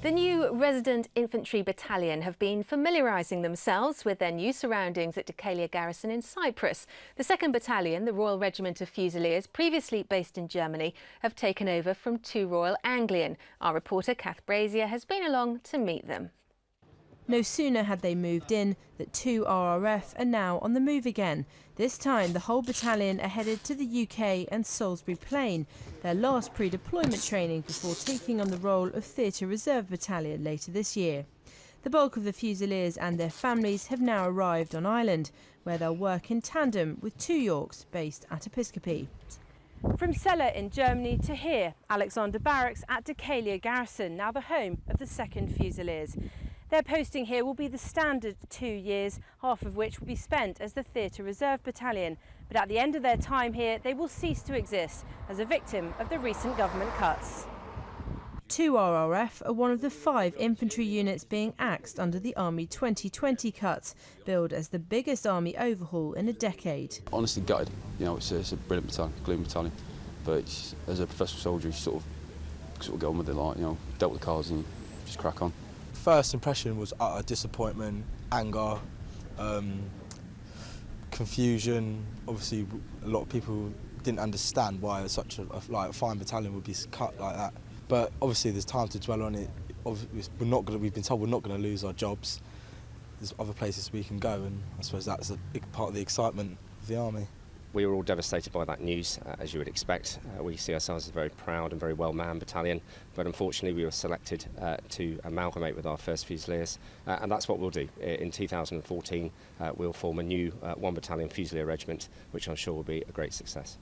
The new Resident Infantry Battalion have been familiarising themselves with their new surroundings at Dhekelia Garrison in Cyprus. The 2nd Battalion, the Royal Regiment of Fusiliers, previously based in Germany, have taken over from 2 Royal Anglian. Our reporter Kath Brazier has been along to meet them. No sooner had they moved in that 2 RRF are now on the move again. This time the whole battalion are headed to the UK and Salisbury Plain, their last pre-deployment training before taking on the role of Theatre Reserve Battalion later this year. The bulk of the Fusiliers and their families have now arrived on island, where they'll work in tandem with 2 Yorks based at Episcopi. From Celle in Germany to here, Alexander Barracks at Dhekelia Garrison, now the home of the 2nd Fusiliers. Their posting here will be the standard 2 years, half of which will be spent as the Theatre Reserve Battalion. But at the end of their time here, they will cease to exist as a victim of the recent government cuts. 2 RRF are one of the 5 infantry units being axed under the Army 2020 cuts, billed as the biggest army overhaul in a decade. Honestly gutted, it's a brilliant battalion, gloomy battalion, but as a professional soldier, you sort of get on with it, dealt with the cards and just crack on. First impression was utter disappointment, anger, confusion. Obviously, a lot of people didn't understand why such a fine battalion would be cut like that. But obviously, there's time to dwell on it. We've been told we're not going to lose our jobs. There's other places we can go, and I suppose that's a big part of the excitement of the army. We were all devastated by that news, as you would expect. We see ourselves as a very proud and very well-manned battalion, but unfortunately we were selected to amalgamate with our 1st Fusiliers, and that's what we'll do. In 2014 we'll form a new 1 Battalion Fusilier Regiment, which I'm sure will be a great success.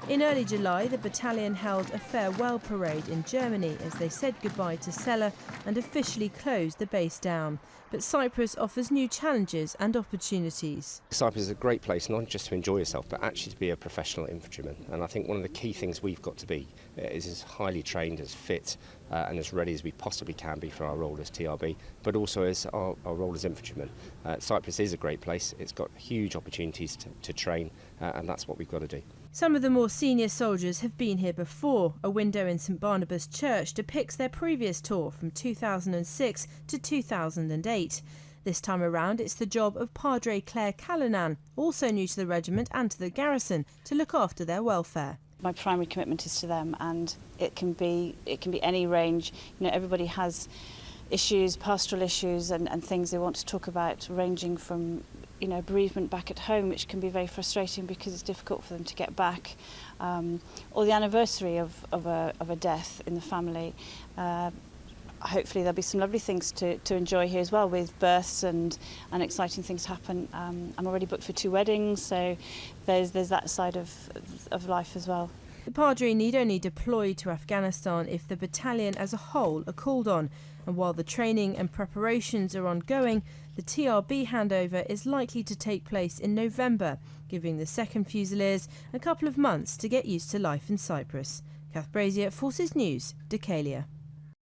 In early July, the battalion held a farewell parade in Germany as they said goodbye to Celle and officially closed the base down. But Cyprus offers new challenges and opportunities. Cyprus is a great place not just to enjoy yourself, but actually to be a professional infantryman. And I think one of the key things we've got to be is as highly trained, as fit and as ready as we possibly can be for our role as TRB, but also as our role as infantrymen. Cyprus is a great place. It's got huge opportunities to train, and that's what we've got to do. Some of the more senior soldiers have been here before. A window in St Barnabas Church depicts their previous tour from 2006 to 2008. This time around, it's the job of Padre Claire Callanan, also new to the regiment and to the garrison, to look after their welfare. My primary commitment is to them, and it can be any range. Everybody has issues, pastoral issues and things they want to talk about, ranging from bereavement back at home, which can be very frustrating because it's difficult for them to get back, or the anniversary of a death in the family. Hopefully there'll be some lovely things to enjoy here as well, with births and exciting things happen. I'm already booked for 2 weddings, so there's that side of life as well. The Padre need only deploy to Afghanistan if the battalion as a whole are called on, and while the training and preparations are ongoing, the TRB handover is likely to take place in November, giving the 2nd Fusiliers a couple of months to get used to life in Cyprus. Kath Brazier, Forces News, Dhekelia.